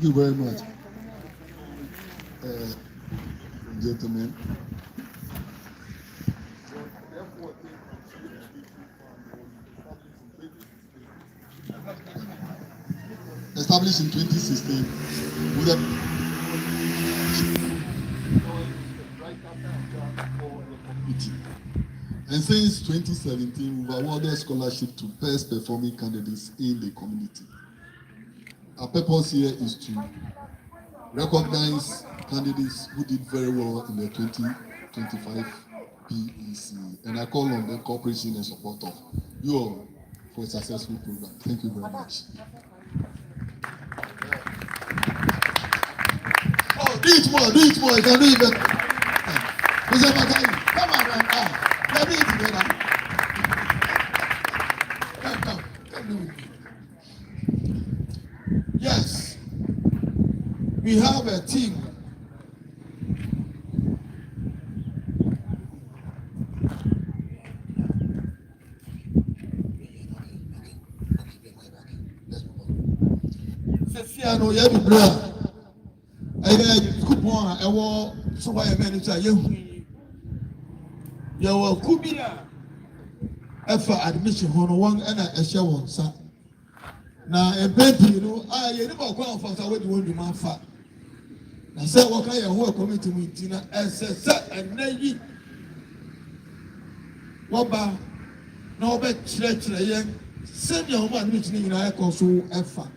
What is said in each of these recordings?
Thank you very much. Gentlemen. Established in 2016 with a and since 2017 we've awarded scholarship to best performing candidates in the community. Our purpose here is to recognize candidates who did very well in the 2025 PEC, and I call on the cooperation and support of you all for a successful program. Thank you very much. Oh, do it more, you can do it better. Mr. Magraheb, come on, man. Let me do it together. Come do it. Yes, we have a team. No, you have to play. I coupon. I want so why a man is a young. You will Kubia. For admission, one and a show on sa. Now a baby, you know, you never go for what you want to man fat. Now say what kind of work coming to me, Tina, as a set and maybe. What about no bet church, send your one which in I console effort.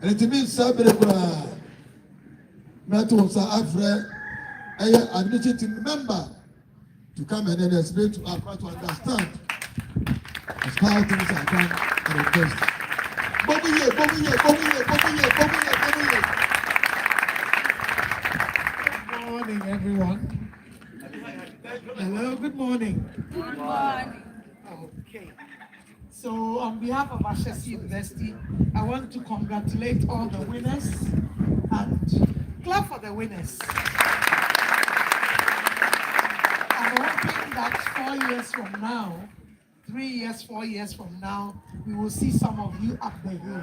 And it means Sabra Matos Afre, I admitted to member to come and then explain to us to understand how things are done and the best. Bobby. Good morning, everyone. Hello, good morning. Good morning. Okay. So, on behalf of Ashesi University, I want to congratulate all the winners and clap for the winners. I'm hoping that 4 years from now, 3 years, 4 years from now, we will see some of you up the hill,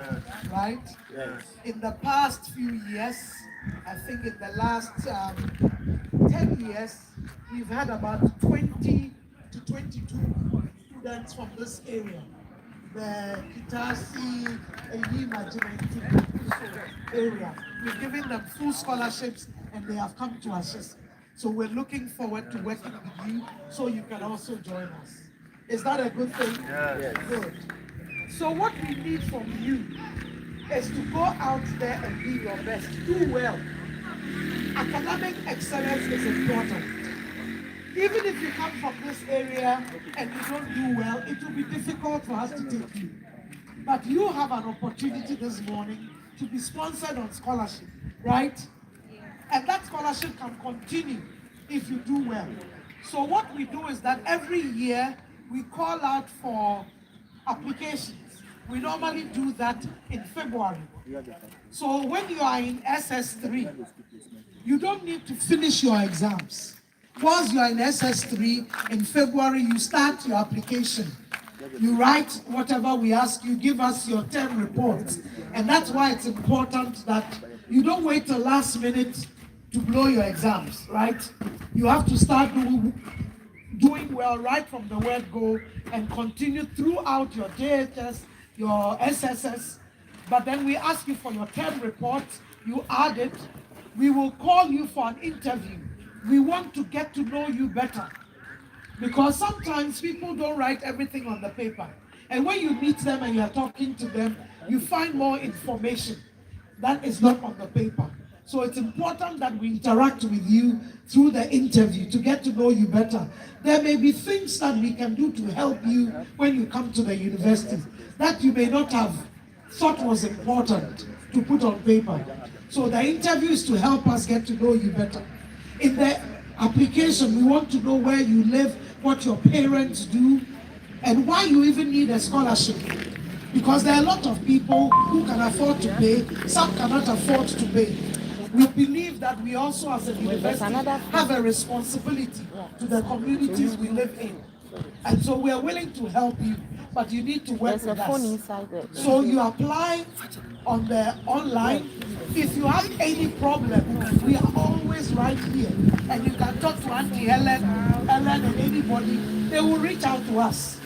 right? Yes. In the past few years, I think in the last 10 years, we've had about 20 to 22 students from this area. The Kitasi area. We've given them full scholarships and they have come to Ashesi. So we're looking forward to working with you so you can also join us. Is that a good thing? Yes. Good. So what we need from you is to go out there and be your best. Do well. Academic excellence is important. Even if you come from this area and you don't do well, it will be difficult for us to take you. But you have an opportunity this morning to be sponsored on scholarship, right? And that scholarship can continue if you do well. So what we do is that every year we call out for applications. We normally do that in February. So when you are in SS3, you don't need to finish your exams. Once you are in SS3, in February, you start your application. You write whatever we ask you, give us your 10 reports. And that's why it's important that you don't wait till last minute to blow your exams, right? You have to start doing well right from the word go and continue throughout your JHS, your SSS. But then we ask you for your 10 reports, you add it. We will call you for an interview. We want to get to know you better. Because sometimes people don't write everything on the paper. And when you meet them and you're talking to them, you find more information that is not on the paper. So it's important that we interact with you through the interview to get to know you better. There may be things that we can do to help you when you come to the university that you may not have thought was important to put on paper. So the interview is to help us get to know you better. In the application, we want to know where you live, what your parents do, and why you even need a scholarship. Because there are a lot of people who can afford to pay, some cannot afford to pay. We believe that we also as a university have a responsibility to the communities we live in. And so we are willing to help you. But but you need to work There's with a phone us. inside there. So you apply on the online. If you have any problem, we are always right here, and you can talk to Auntie Helen, and anybody. They will reach out to us.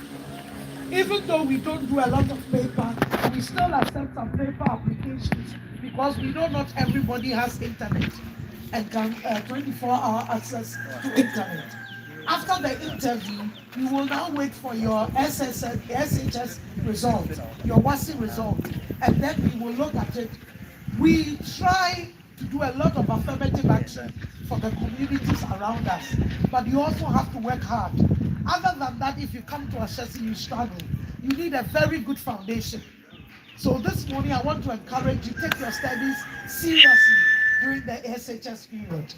Even though we don't do a lot of paper, we still accept some paper applications because we know not everybody has internet and can 24-hour access to internet. After the interview, you will now wait for your SHS result, your WASI result, and then we will look at it. We try to do a lot of affirmative action for the communities around us, but you also have to work hard. Other than that, if you come to Ashesi, you struggle. You need a very good foundation. So this morning, I want to encourage you, take your studies seriously during the SHS period.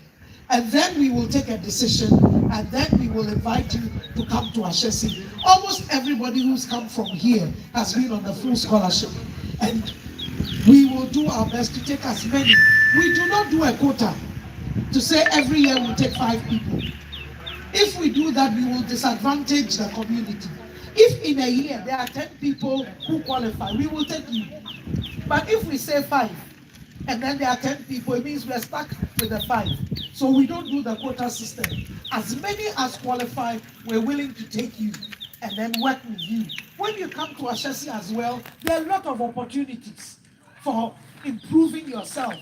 And then we will take a decision, and then we will invite you to come to Ashesi. Almost everybody who's come from here has been on the full scholarship. And we will do our best to take as many. We do not do a quota to say every year we'll take 5 people. If we do that, we will disadvantage the community. If in a year there are 10 people who qualify, we will take you. But if we say 5, and then there are 10 people, it means we're stuck with the 5. So we don't do the quota system. As many as qualify, we're willing to take you and then work with you. When you come to Ashesi as well, there are a lot of opportunities for improving yourself.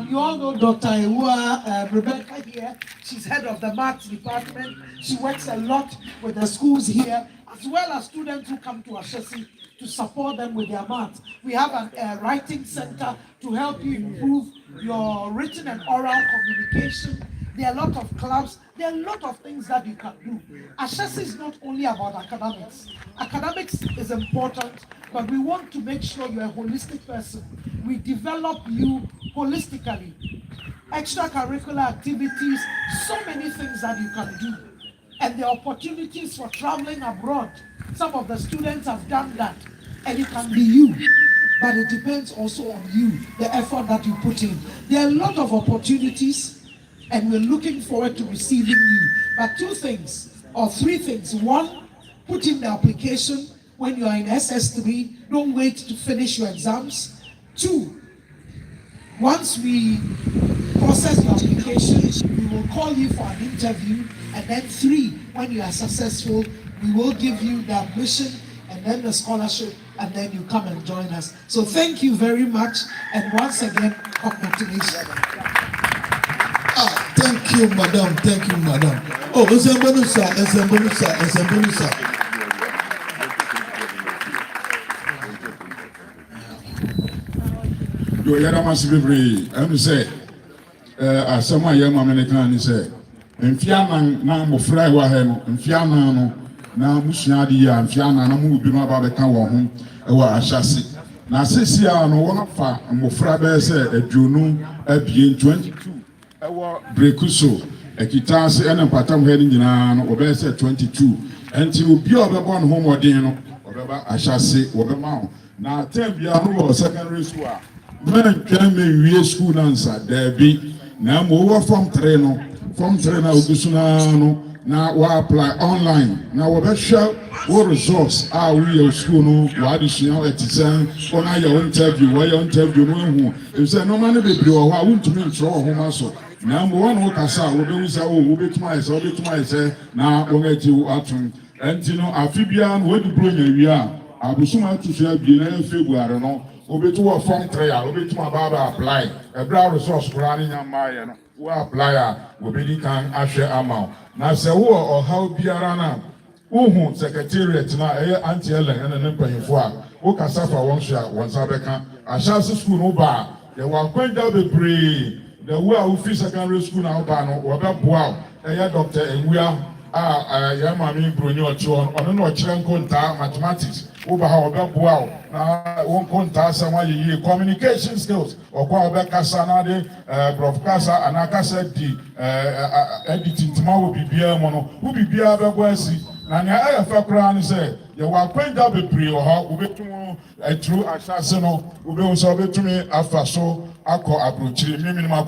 You all know Dr. Rebecca here. She's head of the maths department. She works a lot with the schools here, as well as students who come to Ashesi to support them with their maths. We have a writing center to help you improve your written and oral communication. There are a lot of clubs. There are a lot of things that you can do. Ashesi is not only about academics. Academics is important, but we want to make sure you're a holistic person. We develop you holistically. Extracurricular activities, so many things that you can do. And the opportunities for traveling abroad. Some of the students have done that, and it can be you. But it depends also on you, the effort that you put in. There are a lot of opportunities, and we're looking forward to receiving you. But 2 things, or 3 things. 1, put in the application when you are in SS3. Don't wait to finish your exams. 2, once we process your application, we will call you for an interview. And then 3, when you are successful, we will give you the admission and then the scholarship, and then you come and join us. So thank you very much, and once again, congratulations. Thank you, madam. Thank you, madam. Oh, Ezembelusa. You are massive free. I'm say, as someone young American say, and Fiana now Mofra Wahem, and Fiana now Mushiadi, and Fiana, no move about the Kawan, or Ashasi. Now, Sisia, no one of Fa, and Mofra said, a Junu, a being 22. Our Brekuso, a Kitasi, and a Patam heading in an Obesa 22, and to be born home or Dino, or Ashasi, or the Mount. Now, 10 Biano or secondary school. Men can be school answer, there be now more from trainer, Ugusunano, now we apply online. Now, what show what results are we school? No, what is you know, it's on your interview, why your interview, no, if there no money be blue, I want to make sure home also. Now, one who can say, we'll be twice, now, we'll get you out. And you know, Amphibian, when you bring a year, I will soon to share in February, no. Obe to a form trial, obe to my baba apply. A brown resource running on my who apply, obe can asher amount. Now, say, or how be a runner, secretariat now, Auntie Ellen and an empire for who can suffer one share, one Sabeka, a chance school no bar. They were going down the bridge, the way who feel secondary school now, Bano, or about wow, a doctor, and we are. Yamami Bruno on no contact mathematics over how about wow won't contact someone you communication skills or quite back Sanade, Prof. Casa and Akasa D editing tomorrow will be beer mono who be beer Wessi. And I have a crown say you are going up a pre or how we a true assassin will be also to me after so I call approach minimum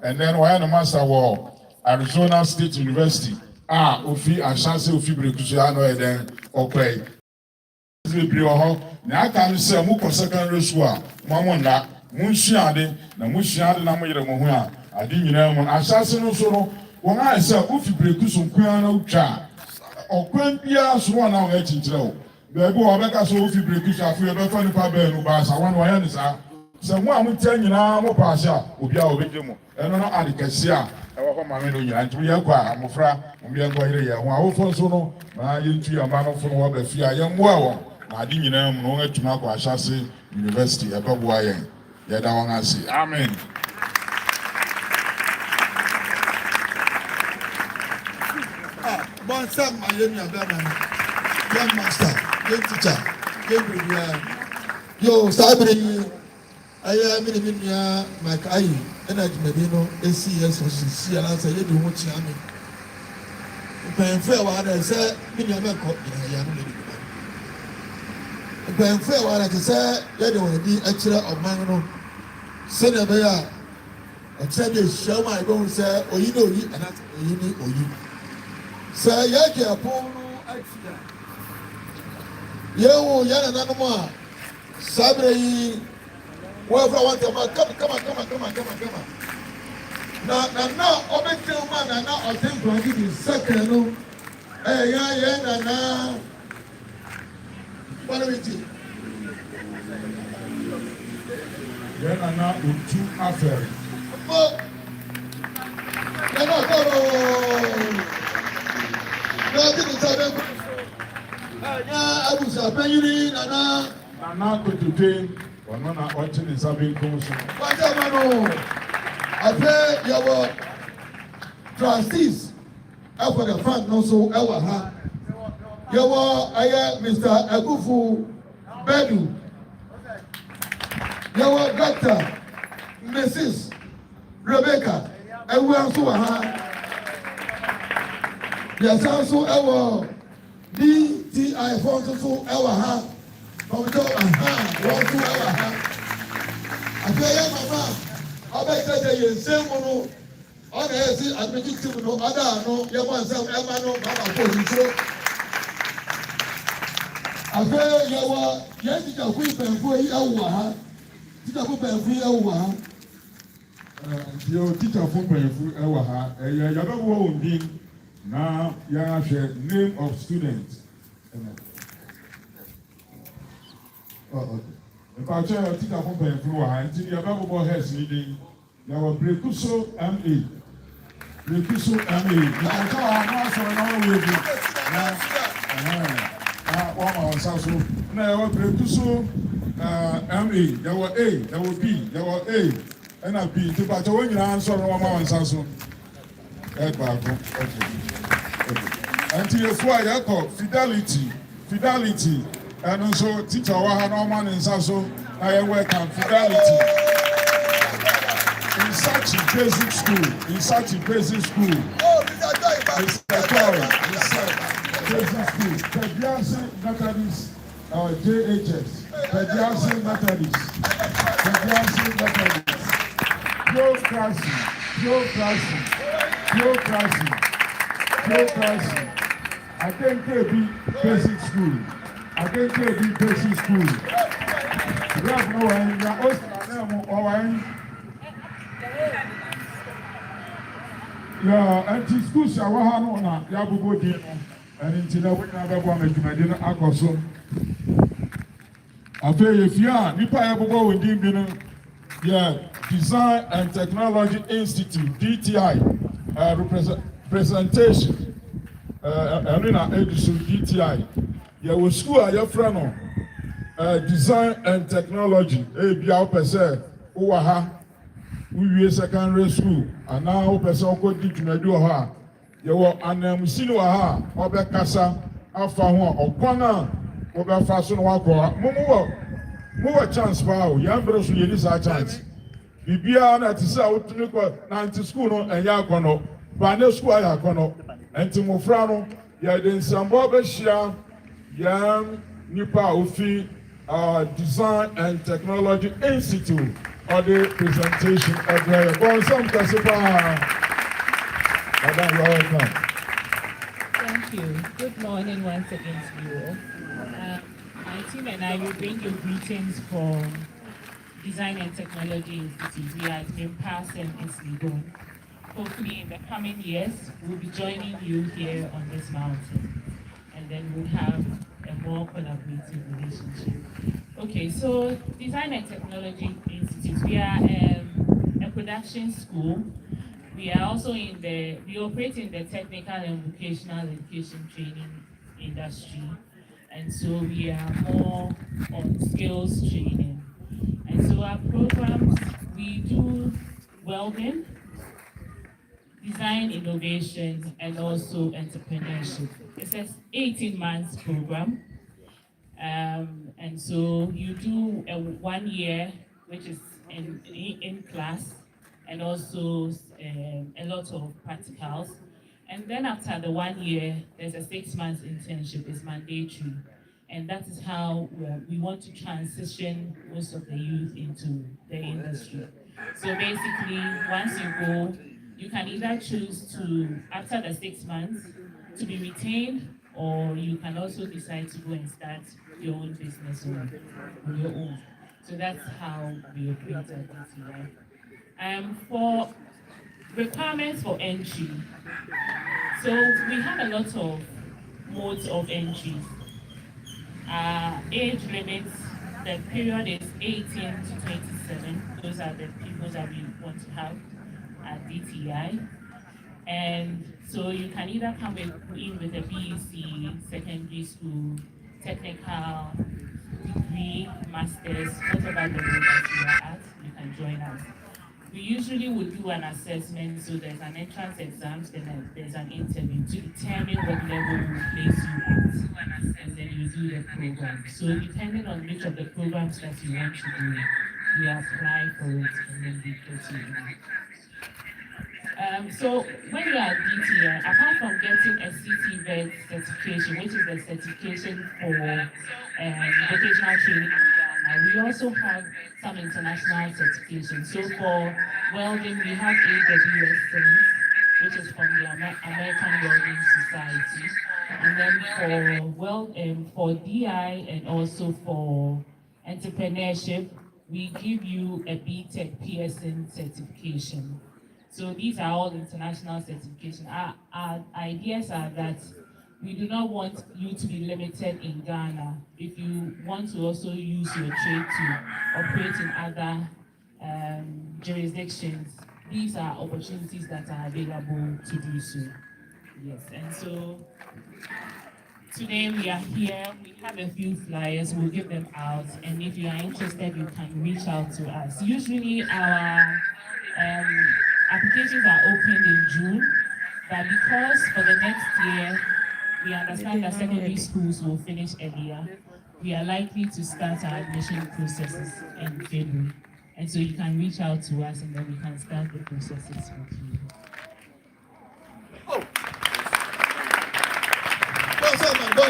and then when the master war. Arizona State University. Ofi Ashesi Ofi Brekusu ano eden okwe. bebree wɔ hɔ na aka no sɛ mokɔ secondary school a mo nna monsua ade na mosua ade na moyere mo ho a ade nyinaa mu ahyase no so no wɔn ayɛ sɛ wofi breku so nkoa na wotwa a ɔkwan biara so wɔn a wɔn akyinkyerɛ wo baabi wɔ ɔbɛka so wofi breku so afei yɛbɛfa nipa baanu baasa wɔn wɔyɛ ne saa sɛ mo a motia nyinaa mo paase a obiara wɔbɛgye mo ɛno no ade kɛse a ɛwɔ hɔ maame no nyinaa nti yɛkɔ a mmɔfra yɛnkɔ yere yɛn ho awofo nso no na yɛntu yɛn mma no fo no wɔba fie a yɛmmoa wɔn na ade nyinaa mu no wɔn atumi akɔ Ashesi University ɛbɛboa yɛn yɛda wɔn ase amen. Bonsam Miami Abana, young master, young teacher, young brother. Yo, Sabri, I am in the Mike Ayi, and I Medino, ACS, or see, and I say, you do what you mean. Paying fair what I said, Miniam caught in a young lady. Paying fair what I said, they don't be extra of Mangano. Senator, I said, show my bone, say, or you know, and that's you need or you. Sɛ yɛgye ɛpon no atia yɛwo yɛne nanom a saa berɛ yi wɔafra wɔntɛma kama na ɔbɛkyerɛ ma nana ɔtemprɔnke de sɛkɛ no ɛyɛ yɛn nana bɔnebɛti yɛn nana otu afɛre nana ɔtɔrɔ Abusa Payuni Nana Kotote, one on our autumn is having course. Whatever, I pray your trustees, for the front, no so ever ha. Your Mr. Agufu Bedu, your doctor, Mrs. Rebecca, and we are so ha. Yes, also our DTI funds also our ha. From the one to our ha. I say, Mama, I bet that you say, Mono, on the AC, I make it to no other, no, you want some Emano, Mama, for you. I say, you are, yes, you are quick and free, our ha. You are quick and free, our ha. Your teacher for paying our ha, you are not now, you have the name of students. Oh, okay. If I tell you, teacher from Penflua, until you have about heads leading, you have a Brekuso MA. Brekuso MA. You can tell our master and all with you. One of us. Now, Brekuso MA. There were A, there were B, there were A, and a B. But when you answer one of us, until you fly your fidelity, and also teacher Wahanoman in Sasso, I welcome fidelity in such a basic school. Oh, it's a basic school. Pediatric Methodist, JHS, Pediatric Methodist, pure classy. I can't be basic school. Right now, yeah, and schools are one Yabugo dinner, and into the winner one Medina Akoso. I pay if you are Nipa Yabugo with dinner, yeah, Design and Technology Institute, DTI, presentation. Anina Edison DTI. Yeah, we school are your friend. Design and Technology. ABR per Uwaha. We secondary school. And now person go to medu ha. You were an musino ha. Obe kasa. Afa ho okwana. Obe faso no wako. Mo chance pa o. Yambro so yeni sa chance. Bibia na tisa otuni ko na anti school no enya akono. Ba na school aya akono. Enti mofra no ya de nsambo be hia ya nipa ofi Design and Technology Institute or the presentation of the Bonsam Kasipa. Madam, you're welcome. Thank you. Good morning once again to you all. My team and I will bring you greetings from Design and Technology Institute. We are in person in Sligon. Hopefully in the coming years, we'll be joining you here on this mountain. And then we'll have a more collaborative relationship. Okay, so Design and Technology Institute, we are a production school. We are also we operate in the technical and vocational education training industry. And so we are more on skills training. And so our programs, we do welding, design innovation, and also entrepreneurship. It's an 18 months program. And so you do a 1 year, which is in class, and also a lot of practicals. And then after the 1 year, there's a 6 months internship, it's mandatory. And that is how we want to transition most of the youth into the industry. So basically, once you go, you can either choose to, after the 6 months, to be retained, or you can also decide to go and start your own business on your own. So that's how we operate at DTI. For requirements for entry, so we have a lot of modes of entry. Age limits, the period is 18 to 27. Those are the people that we want to have at DTI. And so you can either come in with a BEC, secondary school, technical, degree, master's, whatever the level that you are at, you can join us. We usually would do an assessment, so there's an entrance exam, then there's an interview to determine what level we will place you at, and then you do the program. So depending on which of the programs that you want to do, you apply for it, and then we get you in. So when you are at DTI, apart from getting a CTVET certification, which is the certification for vocational training in Ghana, we also have some international certifications. So for welding, we have AWS, which is from the American Welding Society. And then for DI and also for entrepreneurship, we give you a BTech Pearson certification. So these are all international certifications. Our ideas are that we do not want you to be limited in Ghana. If you want to also use your trade to operate in other jurisdictions, these are opportunities that are available to do so. Yes, and so today we are here. We have a few flyers. We'll give them out, and if you are interested, you can reach out to us. Usually our applications are opened in June, but because for the next year, we understand that secondary schools will finish earlier, we are likely to start our admission processes in February. And so you can reach out to us and then we can start the processes with you. Oh. Go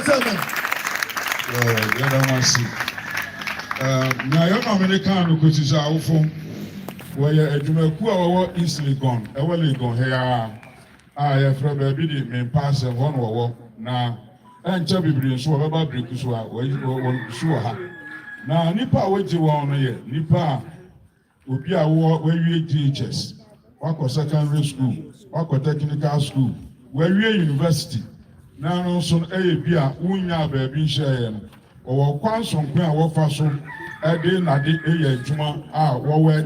where a Jumaku easily gone, a well gone here. I have from a biddy may pass and one war now, and Chubby Bridge, so about Brickuswa, where you won't sure her. Now, Nipa, what you want here, Nipa will be a war where you teachers, Wako secondary school, Wako technical school, where you university. Now, no son a beer, Unya baby share, or Quanson Queen, or Faso, a day, not the Juma,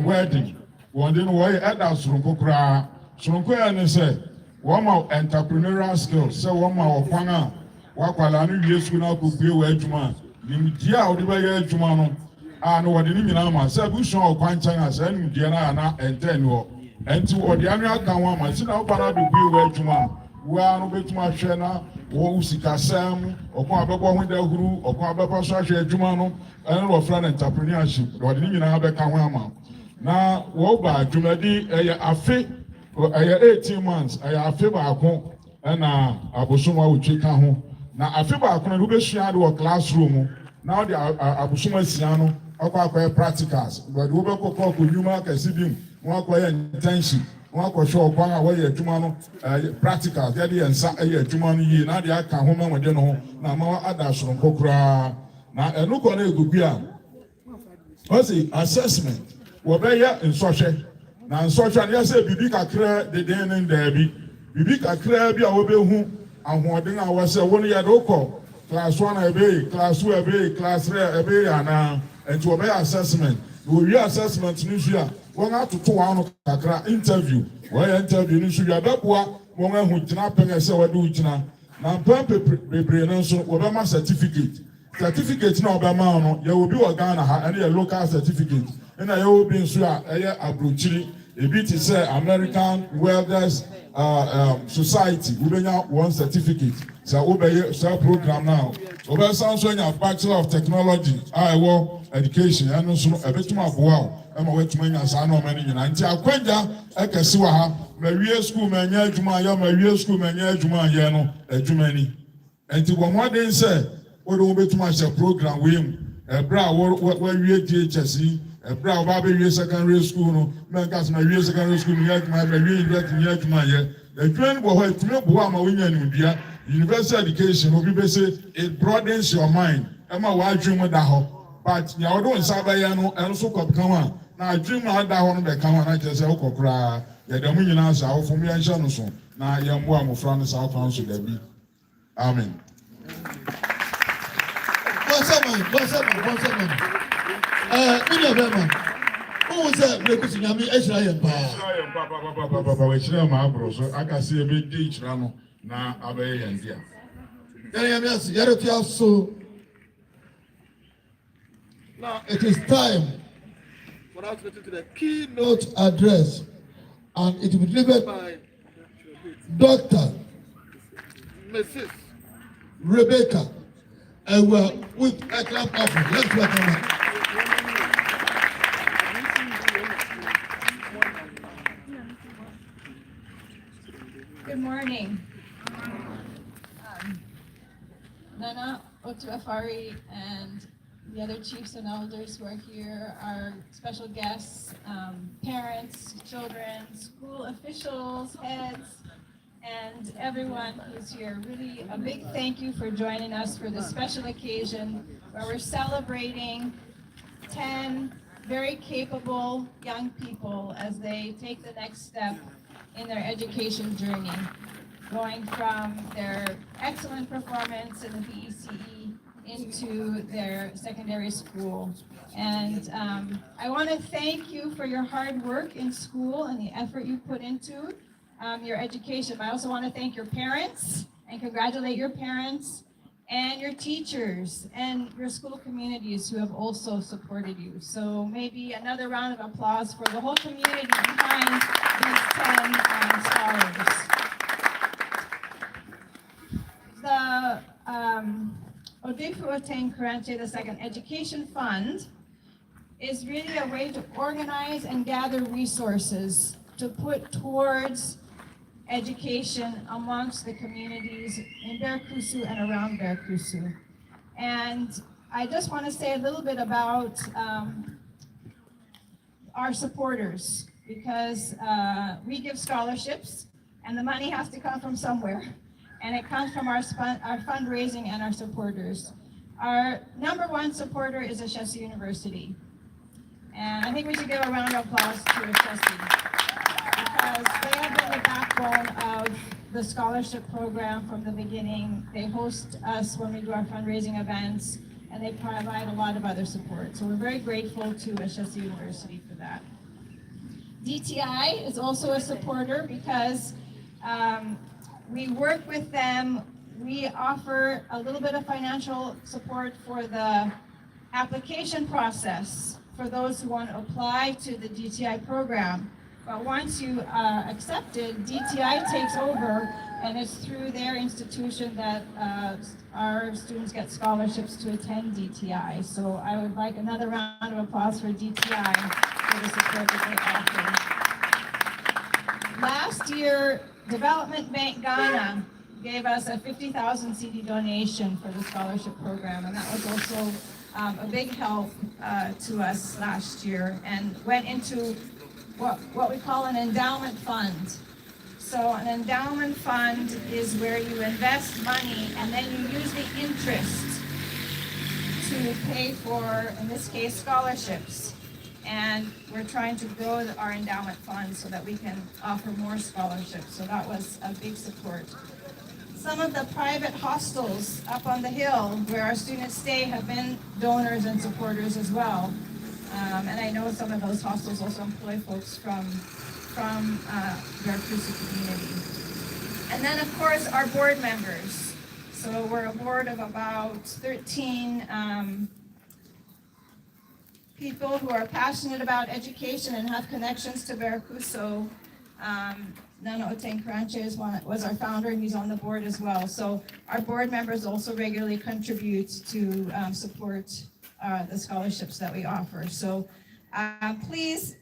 wedding. One didn't worry at us from Kokra. Sonko said, one more entrepreneurial skills, so one more Panga, Wakalani, yes, we now could be away to man. Nimutia, or the way to man, and what the Niminama said, we saw Quanchanga, and Diana and Tenua, and to what the annual Kawama, sit out para to be away to man. We are no bit my shena, or Usika Sam, or Kwababa with the guru, or Kwababa Sasha Jumano, and our friend entrepreneurship, or the Niminaba Kawama. Now, Woba, Jumadi, a 18 months, I have a favor, and Abusuma will check home. Now, a favor, who be shared a classroom. Now, the Abusuma Siano, or practicals, but we will call Yuma, a sibling, one quiet intention, one could show upon away a Jumano practicals, Daddy and Sa, a Jumani, now the Aka Homa, we don't know, now more others from Kokra. na ɛno kɔ no egugu a ɔsi assessment wɔbɛyɛ nsɔhwɛ na nsɔhwɛ no yɛsɛ bibi kakra deden ne ndaabi bibi kakra bi a wɔbɛhu ahoɔden a wɔsɛ wɔn yɛ de wokɔ class 1 ɛbɛyɛ class 2 ɛbɛyɛ class 3 ɛbɛyɛ anaa nti wɔbɛyɛ assessment na wɔwie assessment no nso a wɔn atoto wɔn ano kakra interview wɔyɛ interview no nso yɛ bɛboa wɔn ahu gyina pɛn ɛsɛ wɔde wo gyina na mpɛn bebree no nso wɔbɛma certificate na wɔbɛma no yɛwɔ bi wɔ Ghana ha ɛne yɛ local certificate ɛna yɛwɔ bi nso a ɛyɛ aburokyiri ebi ti sɛ American Welders Society wobɛnya one certificate sɛ wobɛyɛ sɛ program now wɔbɛsan nso anya Bachelor of Technology a ɛwɔ education ɛno nso ɛbɛtumi aboa wo ɛma wɔatumi anya saa na ɔma no nyinaa nti akwagya ɛkɛse wɔ ha mawie school manya adwuma ayɛ mawie school manya adwuma ayɛ no adwuma ni nti wɔn mmɔden sɛ wode wobɛtumi ahyɛ program wei mu ɛberɛ a wɔawie DHS ɛberɛ a wɔba abɛwie secondary school no mɛnka sɛ mawie secondary school meyɛ adwuma mawie university meyɛ adwuma ayɛ adwuma no bɔ hɔ atumi boa ama wonya nimdua university education obi bɛsɛ it broadens your mind ɛma w'adwene mu da hɔ but nea wɔde wo nsa bɛyɛ no ɛno so kɔpka ho a na adwene mu a ada hɔ no bɛka ho a na kyerɛ sɛ wokɔ koraa yɛda mu nyinaa sɛ awofo mu yɛnhyɛ no so na yɛmmoa mmɔfra no saa kwan so dabi amen. Bọ́sẹ̀mọ̀. Mílíọ̀nù bẹ́ẹ̀ mọ̀. Wọ́n sẹ́ Brekusi Nyami ẹ̀ṣirà yẹn paa. Ẹ̀ṣirà máa bọ̀rọ̀ so aka sí ebe dé ìṣirà no na abẹ́yẹ yẹn díà. Yẹ́rẹ́ yẹn mi àsì yẹ́rẹ́ tí a so. Now it is time for us to listen to the keynote address and it will be delivered by Dr. Mrs. Rebecca. And we're with a clap of let's welcome her. Good morning. Nana Otuafari and the other chiefs and elders who are here, our special guests, parents, children, school officials, heads, and everyone who's here. Really a big thank you for joining us for this special occasion where we're celebrating 10 very capable young people as they take the next step in their education journey, going from their excellent performance in the BECE into their secondary school. And I want to thank you for your hard work in school and the effort you put into your education. I also want to thank your parents and congratulate your parents and your teachers and your school communities who have also supported you. So maybe another round of applause for the whole community behind these 10 scholars. The Odefu Oteng Kurante II Education Fund is really a way to organize and gather resources to put towards education amongst the communities in Berkusu and around Berkusu. And I just want to say a little bit about our supporters, because we give scholarships and the money has to come from somewhere. And it comes from our fundraising and our supporters. Our #1 supporter is Ashesi University. And I think we should give a round of applause to Ashesi, because they have been the backbone of the scholarship program from the beginning. They host us when we do our fundraising events, and they provide a lot of other support. So we're very grateful to Ashesi University for that. DTI is also a supporter because we work with them. We offer a little bit of financial support for the application process for those who want to apply to the DTI program. But once you are accepted, DTI takes over, and it's through their institution that our students get scholarships to attend DTI. So I would like another round of applause for DTI for the support that they offer. Last year, Development Bank Ghana gave us a 50,000 CD donation for the scholarship program, and that was also a big help to us last year, and went into what we call an endowment fund. So an endowment fund is where you invest money and then you use the interest to pay for, in this case, scholarships. And we're trying to grow our endowment fund so that we can offer more scholarships. So that was a big support. Some of the private hostels up on the hill where our students stay have been donors and supporters as well. And I know some of those hostels also employ folks from Veracruz community. And then, of course, our board members. So we're a board of about 13 people who are passionate about education and have connections to Veracruz. So Nana Oteng Cranches was our founder, and he's on the board as well. So our board members also regularly contribute to support the scholarships that we offer. So please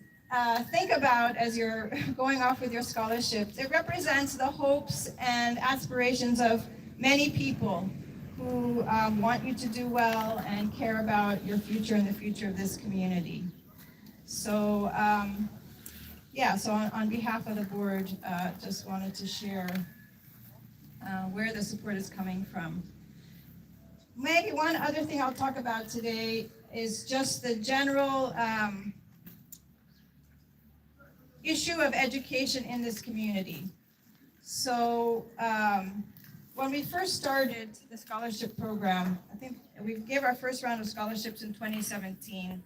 think about, as you're going off with your scholarships, it represents the hopes and aspirations of many people who want you to do well and care about your future and the future of this community. So so on behalf of the board, just wanted to share where the support is coming from. Maybe one other thing I'll talk about today is just the general issue of education in this community. So when we first started the scholarship program, I think we gave our first round of scholarships in 2017.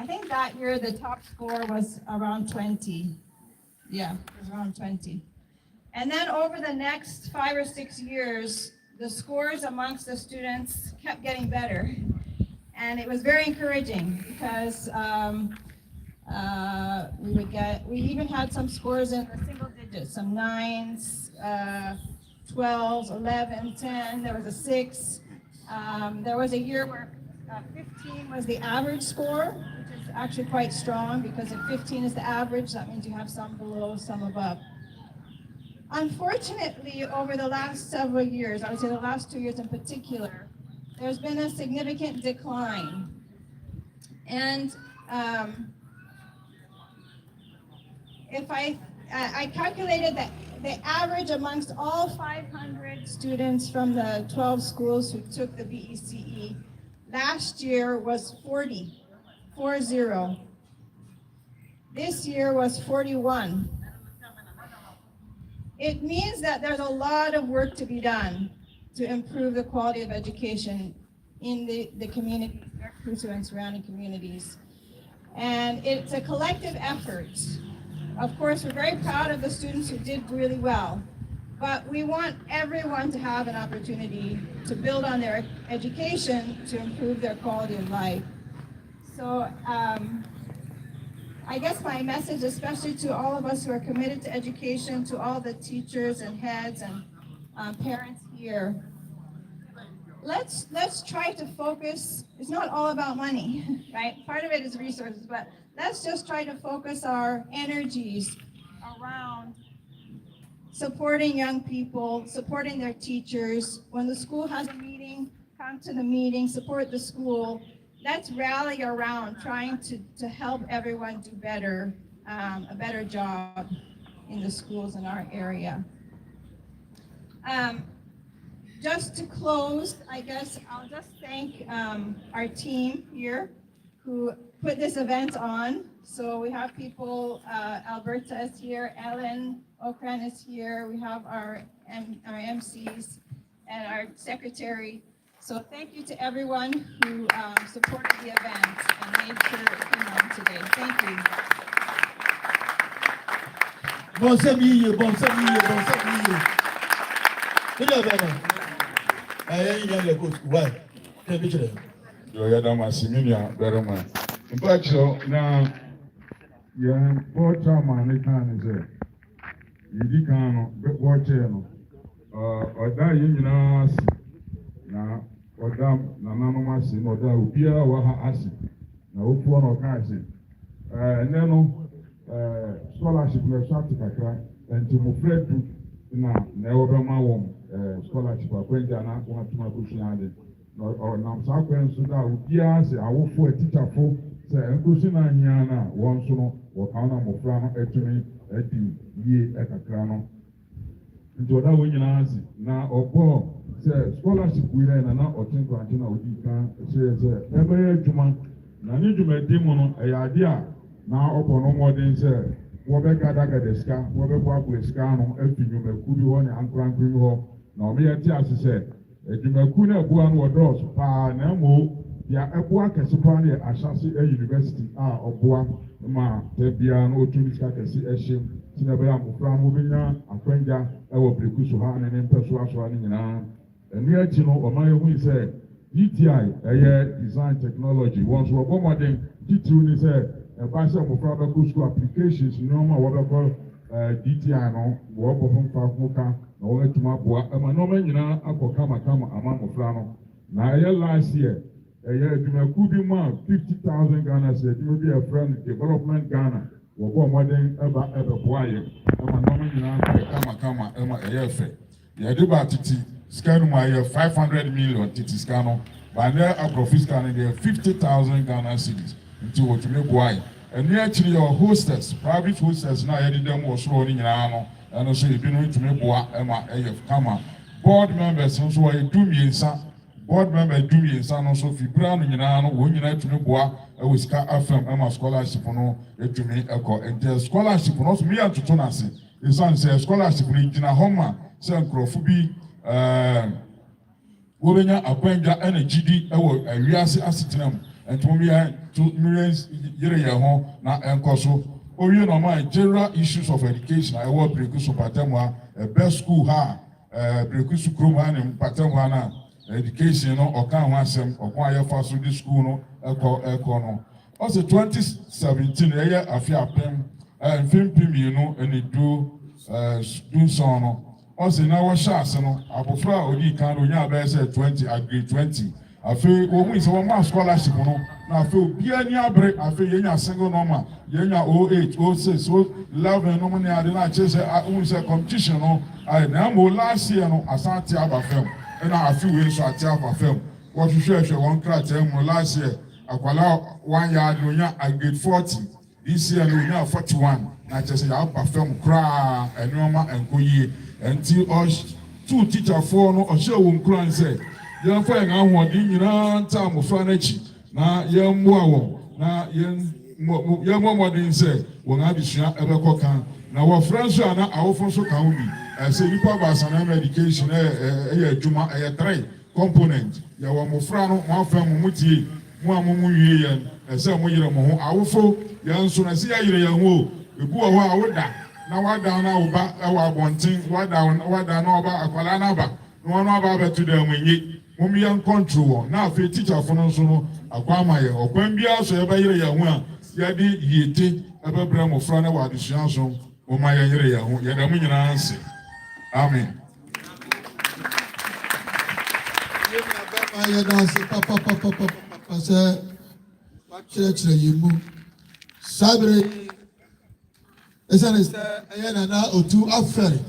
I think that year the top score was around 20. Yeah, it was around 20. And then over the next 5 or 6 years, the scores amongst the students kept getting better. And it was very encouraging because we even had some scores in the single digits, some 9s, 12s, 11, 10, there was a 6. There was a year where 15 was the average score, which is actually quite strong because if 15 is the average, that means you have some below, some above. Unfortunately, over the last several years, I would say the last 2 years in particular, there's been a significant decline. And if I calculated that the average amongst all 500 students from the 12 schools who took the BECE last year was 40. This year was 41. It means that there's a lot of work to be done to improve the quality of education in the community, Veracruz and surrounding communities. And it's a collective effort. Of course, we're very proud of the students who did really well, but we want everyone to have an opportunity to build on their education to improve their quality of life. So I guess my message, especially to all of us who are committed to education, to all the teachers and heads and parents here, let's try to focus. It's not all about money, right? Part of it is resources, but let's just try to focus our energies around supporting young people, supporting their teachers. When the school has a meeting, come to the meeting, support the school. Let's rally around trying to help everyone do better, a better job in the schools in our area. Just to close, I guess I'll just thank our team here who put this event on. So we have people, Alberta is here, Ellen Okran is here, we have our MCs and our secretary. So thank you to everyone who supported the event and made sure it came on today. Thank you. In fact, so now, yeah, both man can say, you can't watch him, or that you know, now, or damn, Nanamasi, or that will be our acid. Now, one or Kasi. And then, scholarship, and to move to never my scholarship, I want to my pushing or now, Southern Sudan, yes, I will for a teacher for. Say, Kusina Yana, once or Kana Mofrano, actually, at the ye at a crano. nti ɔda wɔn nyinaa ase na ɔbɔ sɛ scholarship wi na na ɔte nkranche na ɔdi kan sɛ ɛbɛyɛ adwuma na ne dwumadi mu no ɛyɛ ade a na ɔbɔ no mmɔden sɛ wɔbɛgadagada sika wɔbɛboaboa sika no afi dwumaku bi hɔ ne ankorankoro bi hɔ na ɔmeyɛ te ase sɛ dwumaku no ɛboa no wɔdɔɔso paa na mmom deɛ ɛboa kɛse paa no yɛ Ashesi University a ɔboa ma da biara no ɔtumi sika kɛse ɛhyɛ mu sɛ ɛbɛyɛ mmɔfra no wɔbɛnya akwanya ɛwɔ Breku so ha ne mpɛ so asoa no nyinaa ɛno akyi no ɔma yɛhui sɛ DTI ɛyɛ design technology wɔn nso wɔbɔ mmɔden titiriw ne sɛ ɛba sɛ mmɔfra bɛkɔ school applications nneɛma a wɔbɛkɔ DTI no wɔbɔ ho mfaako ka na wɔbɛtumi aboa ɛma nneɛma nyinaa akɔ kamakama ama mmɔfra no na ɛyɛ last year ɛyɛ adwumaku bi mu a 50,000 Ghana sɛ adwuma bi a ɛfrɛ no development Ghana wɔbɔ mmɔden ɛbɛboa yɛ ɛma nneɛma nyinaa akɔ kamakama ɛma ɛyɛ fɛ yɛde ba titi sika no mu ayɛ 500 million titi sika no baanɛ aborɔfo sika no deɛ 50,000 Ghana cedis nti wɔtumi boa yɛ ɛnu akyiri yɛ hostess private hostess na yɛde dɛm wɔ soro ne nyinaa no ɛno nso ebinom tumi boa ɛma ɛyɛ kama board members nso wɔyɛ du-mmiɛnsa board member du-mmiɛnsa no nso fibira no nyinaa no wɔn nyinaa tumi boa ɛwɔ sika afɛm ɛma scholarship no etumi ɛkɔ nti scholarship no nso mi yɛ ntoto n'ase esan sɛ scholarship no gyina hɔ ma sɛ nkurɔfo bi wɔbɛnya akwanya ɛna gyidi ɛwɔ awiase asetena mu ɛntum yɛ yɛrɛ yɛn ho na ɛnkɔ so owie na ɔmo general issues of education a ɛwɔ Breku so patam ha best school ha Breku so kurom ha ne patam ha na education no ɔka ho asɛm ɔko ayɛfa so de school no ɛkɔ no ɔsɛ 2017 ɛyɛ afi apem mfimpi mmienu ɛne du nson no ɔsɛ na wɔhyɛ ase no abɔfra a odi kan no onyaa bɛyɛ sɛ 20 agree 20 afei wɔn mu sɛ wɔn ma scholarship no na afei obiara ni abere afei yɛnya single number yɛnya 08 06 11 no mu ne ade na akyerɛ sɛ wɔn sɛ competition no ayɛ na mo last year no asan te aba fam ɛna afei wei nso ate aba fam wɔhwehwɛ wɔn krataa mu last year akwala 1 year no onya agree 40 this year no onya 41 na kyerɛ sɛ yɛaba fam koraa ɛnneɛma ɛnkɔ yie ɛnti two teacher for no ɔhyɛ wɔn kura nsɛ yɛn fa yɛn ahoɔden nyinaa nta mmɔfra n'akyi na yɛn mmoa wɔn na yɛn mmɔ mmɔden sɛ wɔn adesua ɛbɛkɔ kan na wɔfra nso a na awofo nso ka ho bi ɛsɛ nipa baasa na ɛma education ɛyɛ adwuma ɛyɛ 3 component yɛwɔ mmɔfra no mo afa mo tie mo a mo wie yɛn ɛsɛ mo yere mo ho awofo yɛn nso na ɛsɛ yɛyere yɛn ho ebu wɔ hɔ a woda na wada na woba ɛwɔ abɔnten wada na ɔba akwala na aba na wɔn aba abɛto dɛm enye wɔn yɛn control na afei teacher fo no nso no akwa ama yɛn ɔkwan biara so yɛbɛyere yɛn ho a yɛde yiete ɛbɛbrɛ mmɔfra na wɔ adesua so wɔn ma yɛyere yɛn ho yɛda mo nyinaa nse amen. yɛda ase papapapapa sɛ wakyerɛkyerɛ yɛn mu saa bere ɛsɛne sɛ ɛyɛ nana otu afɛre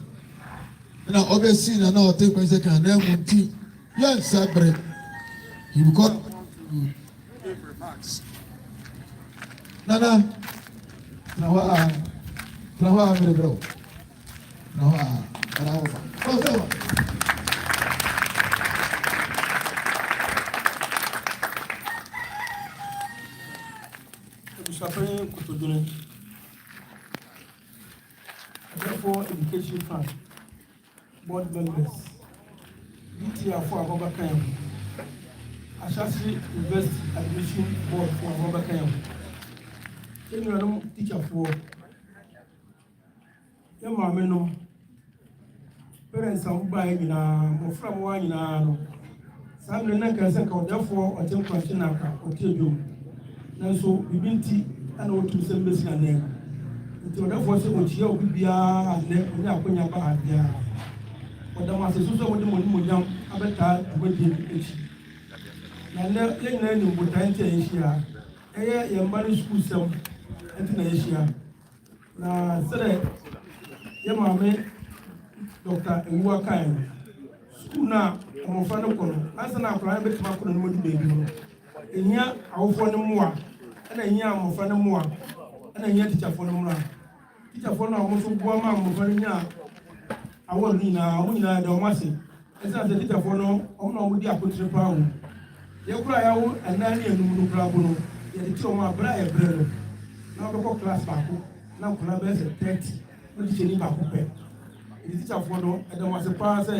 na ɔbɛsi nana ɔte kwan sɛ kan na mu nti yɛn saa bere he will come to give remarks nana na hɔ a mere brɛ na hɔ a nana hɔ fa ɔsɛ wa Suffering Kutudune. Therefore, Education Fund, board members, DTI for Boakyewaa, Ashesi University Admission Board for Boakyewaa, General Teacher for Yamameno, parents of Bayina, or from Wayina, some Nanaka, therefore, or Temple or Tiju. Nanso bibinti ana otu se mbesi na ne nti odafo se ochia obi bia ne onya akonya ba bia odama se so wodi monyam abeta dwedi echi na ne yenya ni mbotan ti ehia eye ye mbali school sem enti na ehia na sere ye maame Dr. Ewa Kan school na omofa ne kono ansa na akora betima kono no modi bebi no enya awofo ne moa ana nya amofa ne moa ana nya teacher fo ne moa teacher fo na omo so boa ma amofa ne nya award ni na ɔmo nyinaa da ɔmo ase ɛsan sɛ titafoɔ no ɔmo na ɔmo di akotire paa wo yɛkura yawo ɛnan ne enum no kura bo no yɛde ti ɔmo abere a yɛbrɛ no na ɔbɛkɔ class baako na nkɔla bɛyɛ sɛ 30 na ɔde kyɛnni baako pɛ ɛde titafoɔ no ɛda ɔmo ase paa sɛ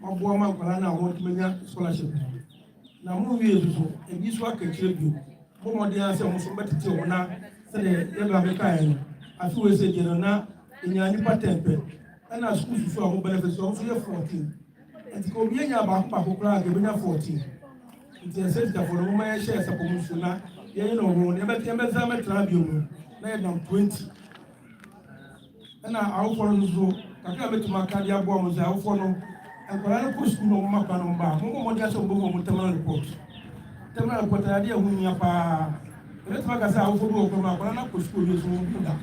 ɔboa ma nkɔla na ɔmo tumi nya scholarship na mo wie soso ebi so akakyire bio mo mo de asɛ ɔmo so bɛtete ɔmo na sɛdeɛ yɛbɛ abɛka yɛn no afi wo sɛ gyina na enya nipa 10 pɛ ɛna school soso a ɔmo benefit so ɔmo so yɛ 14 nti ko obi enya baako koraa nke benya 14 nti ɛsɛ titafoɔ no mo ma yɛhyɛ ɛsɛ pɔm nso na yɛn na ɔmo yɛbɛza mɛtena bio mu na yɛdam 20 ɛna awofoɔ no nso kakra bɛtumi aka de aboa mo sɛ awofoɔ no nkwadaa no kɔ sukuu na ɔmo ma kwan no ba mo de asɛ ɔmo ɔmo terminal report ade ɛho nya paa ɛbɛtumi aka sɛ awofoɔ bi wɔ kwan mu akwadaa no akɔ sukuu bi so ɔmo da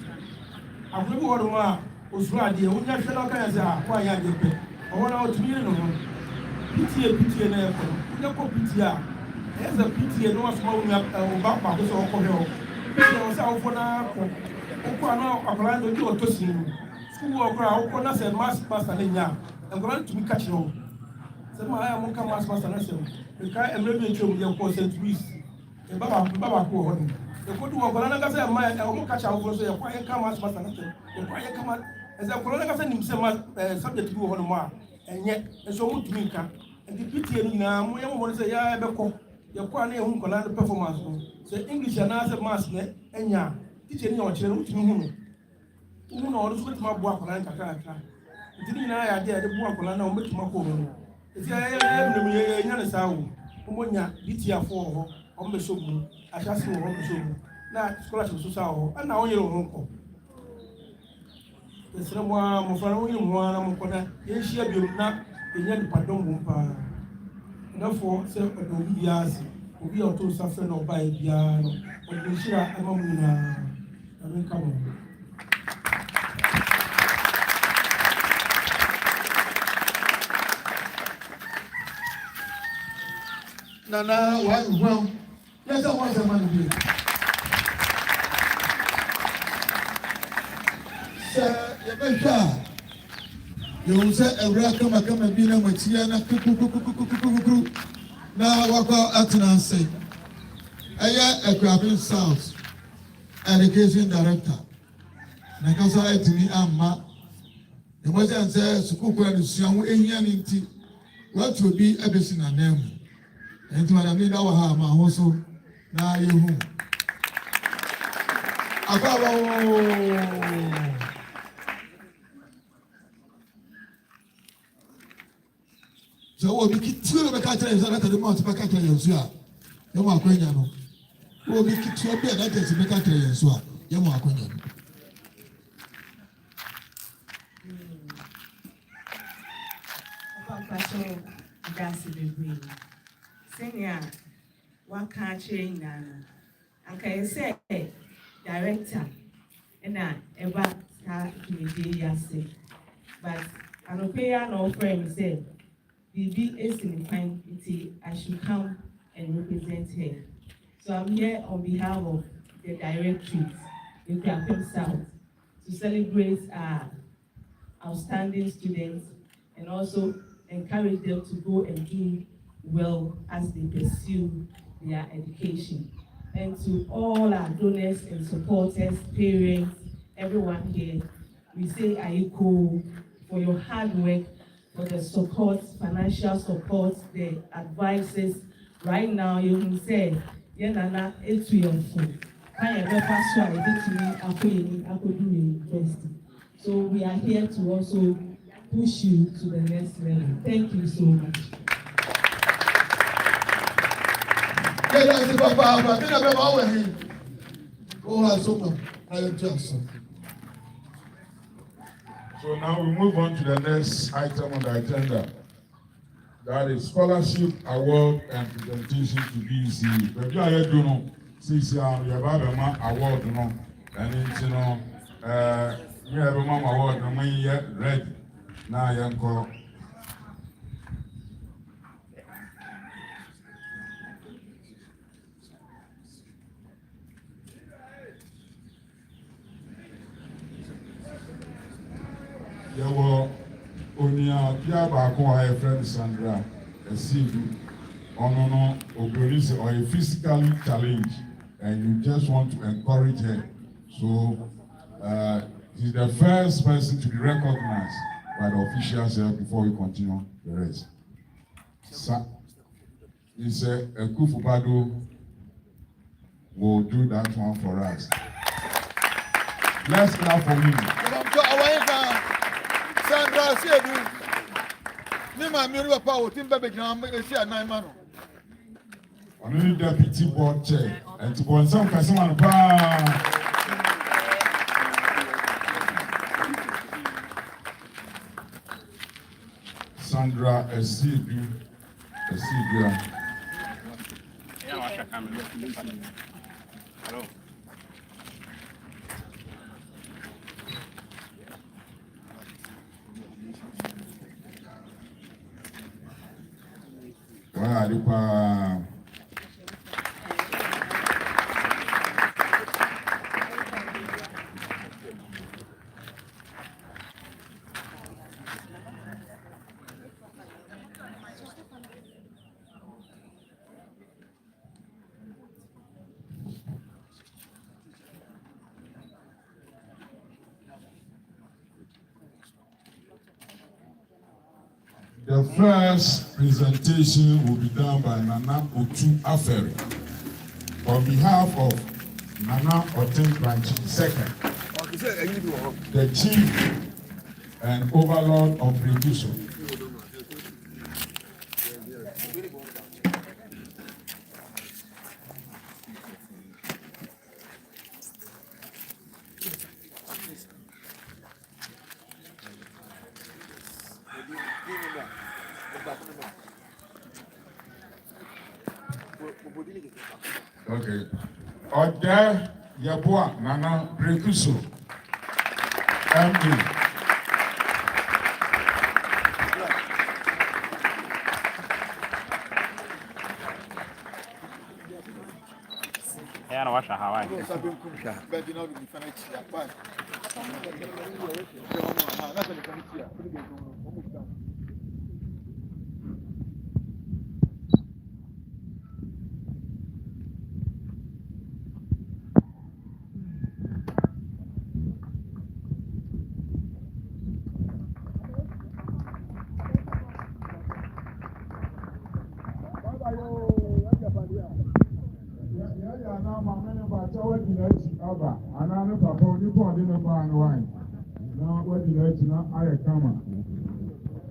akwadaa bi wɔ hɔ a osuro adeɛ wonya hwɛ na ɔka yɛ sɛ a wɔayɛ adeɛ pɛ ɔwɔ na ɔtumi yɛ no ho PTA na ɛkɔ wonya kɔ PTA a ɛyɛ sɛ PTA no wasoma wo nua ɔba baako sɛ ɔkɔhwɛ hɔ PTA wɔ sɛ awofoɔ no akɔ wokɔ a na akwadaa no ɔde ɔtɔ si no sukuu wɔ koraa wokɔ na sɛ master no nya a nkwadaa no tumi ka kyerɛ wo sɛ ma ayɛ mo ka master no sɛ nka mmerɛ bi atwam yɛkɔ St. Louis ɛba baako wɔ hɔ no yɛkɔdu wɔ nkwadaa no ankasa ɛma ɔmo ka kyerɛ awofoɔ so yɛkɔ ayɛ ka master no sɛ yɛkɔ ayɛ ka ma ɛsɛ nkwadaa no ankasa nim sɛ subject bi wɔ hɔ no mu a ɛnyɛ ɛsɛ ɔmo tumi nka nti PTA no nyinaa mo yɛn mo no sɛ yɛbɛkɔ yɛkɔ a na yɛhu nkwadaa no performance no sɛ English anaasɛ maths no ɛnya teacher no yɛ ɔkyerɛ no wotumi hu no wohu na ɔno nso bɛtumi aboa nkwadaa no kakrakra nti ne nyinaa yɛ adeɛ a yɛde boa nkwadaa no a wɔbɛtumi akɔ hɔ no nti yɛnya ne saa wo wɔmɔnya DTA4 wɔ hɔ ɔmo bɛhyɛ mu Ashesi wɔ hɔ bɛhyɛ mu na scholarship so saa wɔ hɔ ɛna wɔnyere wo ho nkɔ ɛsrɛ mo a mmɔfra no wonyere mo ho a na monkɔ na yɛnhyia biom na yɛnya nipadɔm wɔ paa ɛnafoɔ sɛ ɔde obi biara ase obi a ɔtɔ nsa frɛ na ɔbaeɛ biara no ɔde nhyira ama mo nyinaa na menka mo Nana, why wrong? Yes, I want someone to be. Sir, you say a welcome, I come and be a Matiana, now walk out at an say. I am a grabbing South Education Director. Nakasa to me, Amma. The Western says, Sukuku and Siam, Indian, what will be a business name? And to my need our harm, also now you home. So, what we keep two of the catcher is another month of a catcher, you are going to know. What we keep two of the that is a catcher, you are going to know. Senior, what can't change now? And can you say, Director, and I ever start committee yesterday. But an opinion of friend said, BB is in the committee, I should come and represent her. So I'm here on behalf of the directorate in Magraheb South to celebrate our outstanding students and also encourage them to go and do well as they pursue their education. And to all our donors and supporters, parents, everyone here, we say Aiko for your hard work, for the support, financial support, the advices. Right now, you can say, Yenana, it's your phone. University. So we are here to also push you to the next level. Thank you so much. So now we move on to the next item on the agenda. That is scholarship award and presentation to BC. But you are doing CCR, you have a award, and it's you have a mom award, and when you ready, now you call. Onia Piaba Koha friend Sandra, a CV, no, or a physically challenged, and you just want to encourage her. So, he's the first person to be recognized by the officials here before we continue the rest. He said, Akufo-Addo will do that one for us. Let's clap for him. Sandra said, Nima Miriwa Power, Timber Begram, Asia 9 man. Only deputy board chair, and to go on some customer. Sandra Ashesi. Hello. Wow, the first presentation will be done by Nana Otu Aferi on behalf of Nana Oten Branch II, the Chief and Overlord of Producer. Okay. Ode Yeboah Nana Brekuso, MD. Yeah, no, watch Hawaii.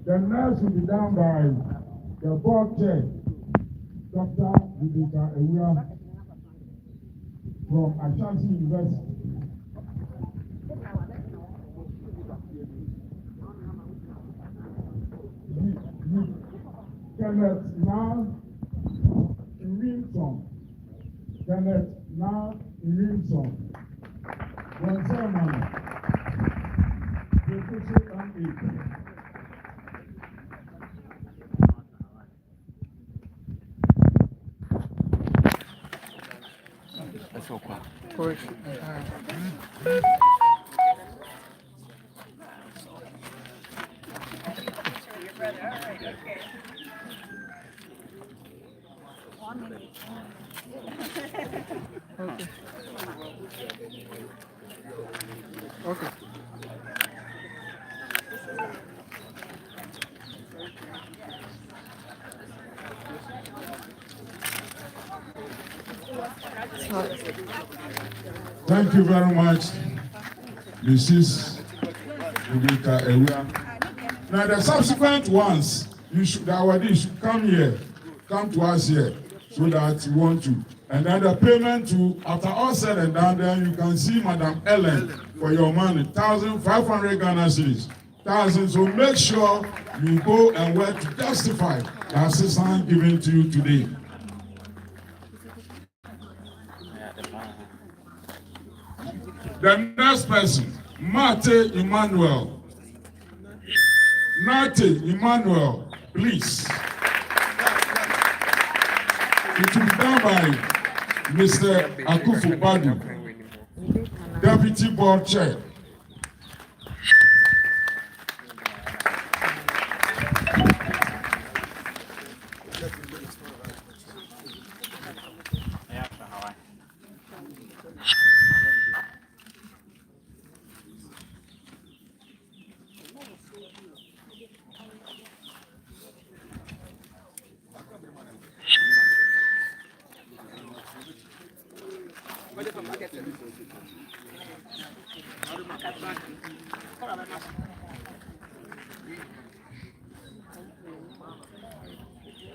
The nurse will be done by the board chair, Dr. Boakyewaa from Ashesi University. Kenneth now in Wilson. One ceremony. That's so cool. Okay. Thank you very much, Mrs. Boakyewaa. Now the subsequent ones, you should come here, come to us here, so that you want to. And then the payment to, after all said and done, then you can see Madam Ellen for your money, 1,500 Ghana cedis. 1,000. So make sure you go and work to justify the assistance given to you today. The next person, Nate Emmanuel, please. It will be done by Mr. Akufo-Addo, Deputy Board Chair.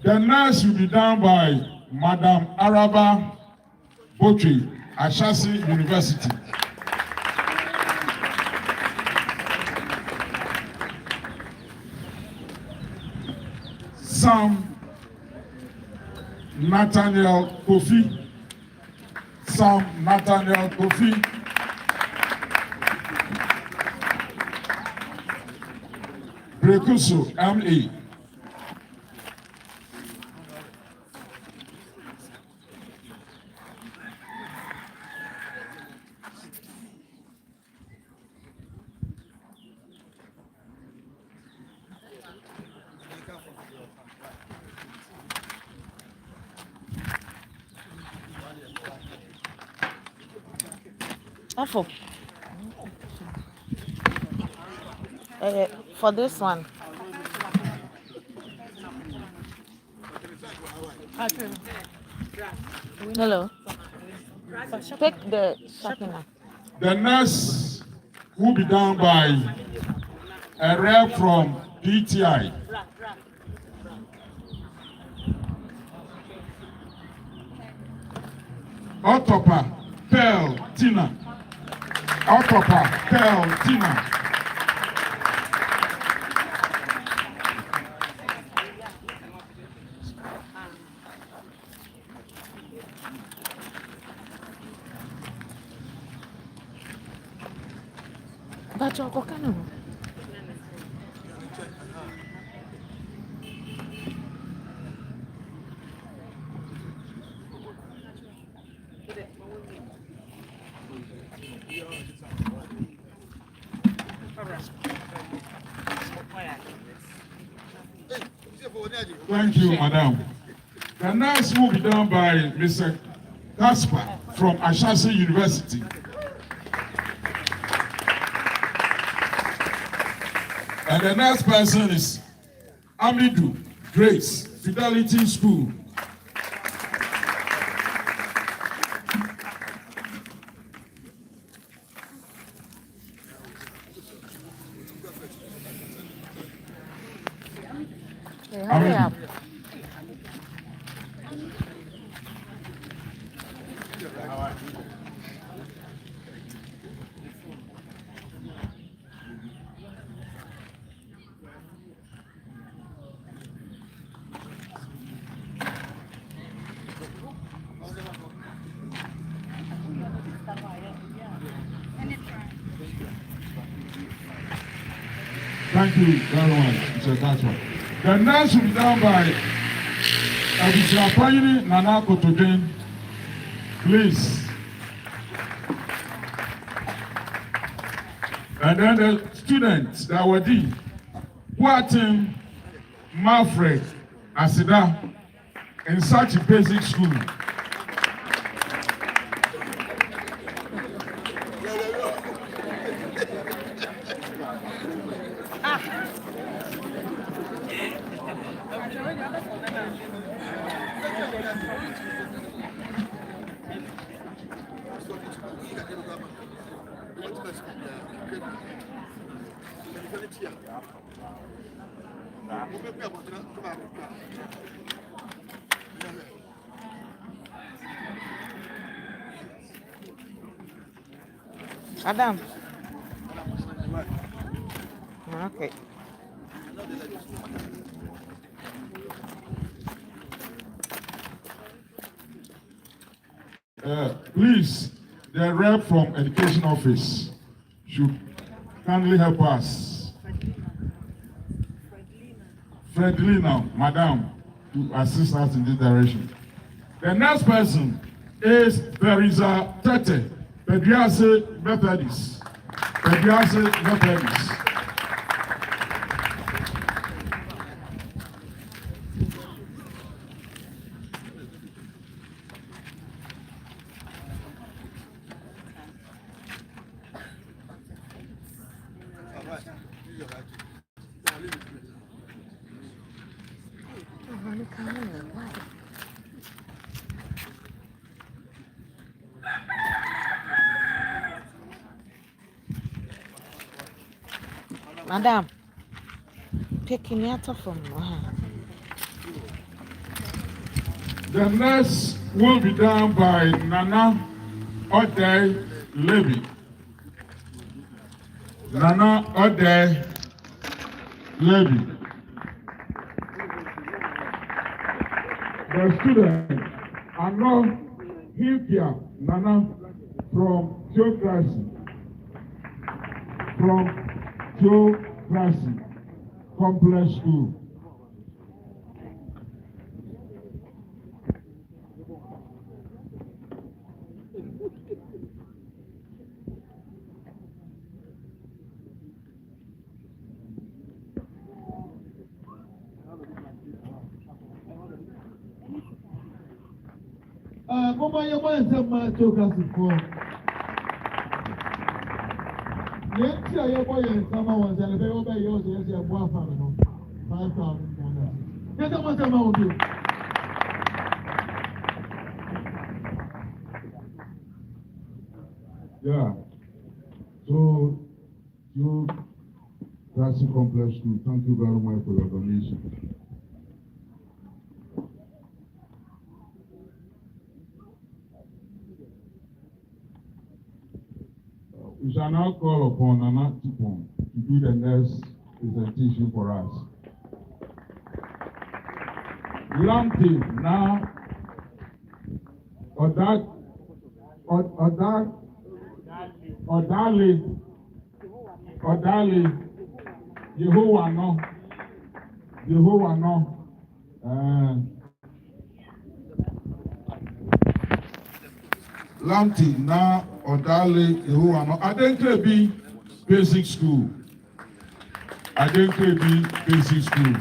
The nurse will be done by Madam Araba Boakyewaa, Ashesi University. Sam Nathaniel Kofi. Sam Nathaniel Kofi. Brekusu M.A. For this one. Hello. Pick the sharpener. The nurse will be done by a rep from DTI. Otopa Pearl Tina. Otopa Pearl Tina. Thank you, Madam. The next will be done by Mr. Casper from Ashesi University. And the next person is Amidou Grace, Fidelity School. Hurry up. Thank you very much, Mr. Casper. The next will be done by Abisapayini Nana Kotodin. Please. And then the students that were there, Watim Manfred Asida in such a basic school. Adam. Okay. Please, the rep from Education Office should kindly help us. Fredlina, Madam, to assist us in this direction. The next person is Teresa Tete, Pediase Methodist. Pediase Methodist. Madam, picking it up from The next will be done by Nana Ode Levy. Nana Ode Levy. The student, Ano Hilkia Nana from Geography. From Geography Complex School. Mama, you want to my geography for? Yes, your boy and someone was a very over yours, yes, your boyfriend. 5,000. Yes, I want to know you. Yeah. So, you, that's a complex school. Thank you very much for your donation. We shall now call upon Nana Tipon to do the next presentation for us. Lampi now, Odali, Yehovah no. Lamti na Odali Yehovah no. Adenkrebi Basic School. Adenkrebi Basic School.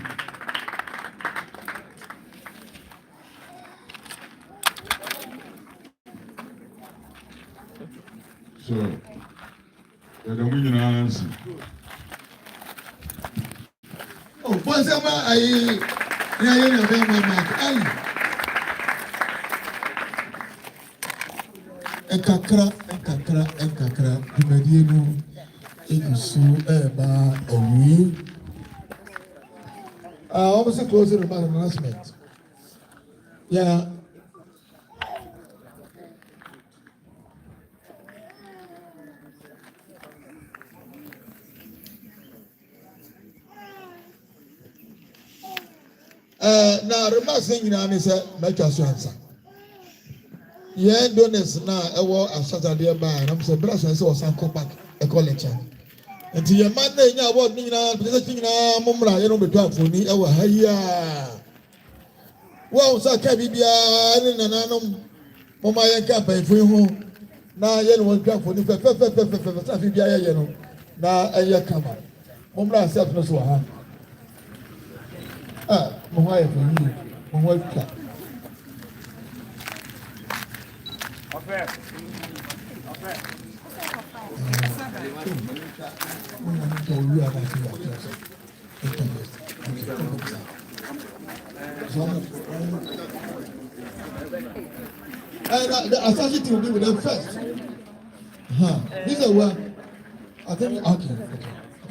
So, you're the winning answer. Oh, what's that? Enkakra, Pimadiano, Ekusu, Eba, Omi. Obviously, closing about announcement. Yeah. Now, remarks saying, I said, make us answer. Yeah, donors now, I was a Saturday by, and I'm saying, Brass and so some compact a college. And to your man, they know what Nina, presenting Mumra, you know, between for me, our higher. Well, so can be an anum, Mama Yanka, if we home. Now, you know, come for the you know. Now, I come out. Mumra self no so. My wife and me, my wife cat. The Ashesi will be with them first. This is what I think. Okay.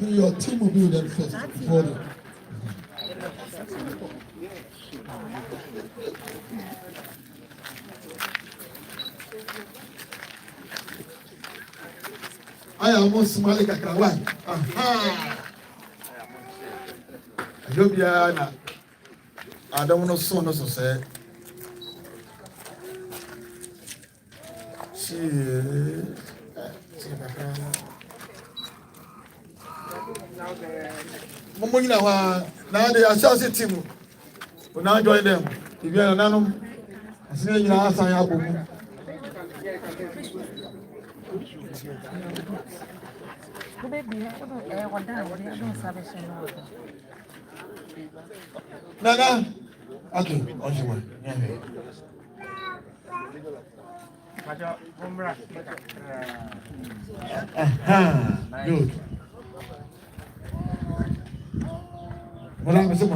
Your team will be with them first before them. I almost smell like a kawaii. Yobiana. I don't know so no so say. Now they are Ashesi team. We now join them. If you are none, I see you are saying Abu. Nana, okay, on your way. Good. What I'm saying,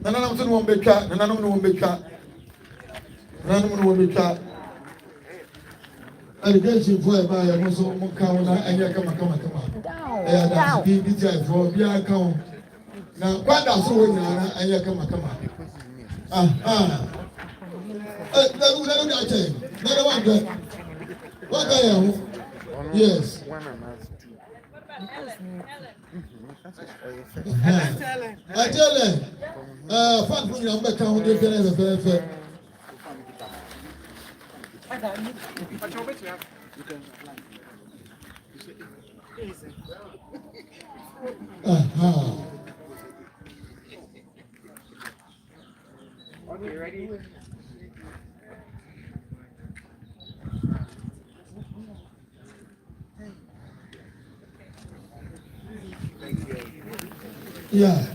Nananum, no one baker. Random will be cut. Education for a buyer was on count and you come. And that's be for the account. Now, what does so and you come. What I am? Yes. I tell them, fun for your account, they can have a fair. Okay, ready? Yeah.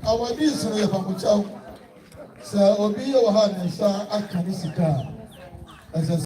Our business is a so, Obi, your hand and sa, I can see car as a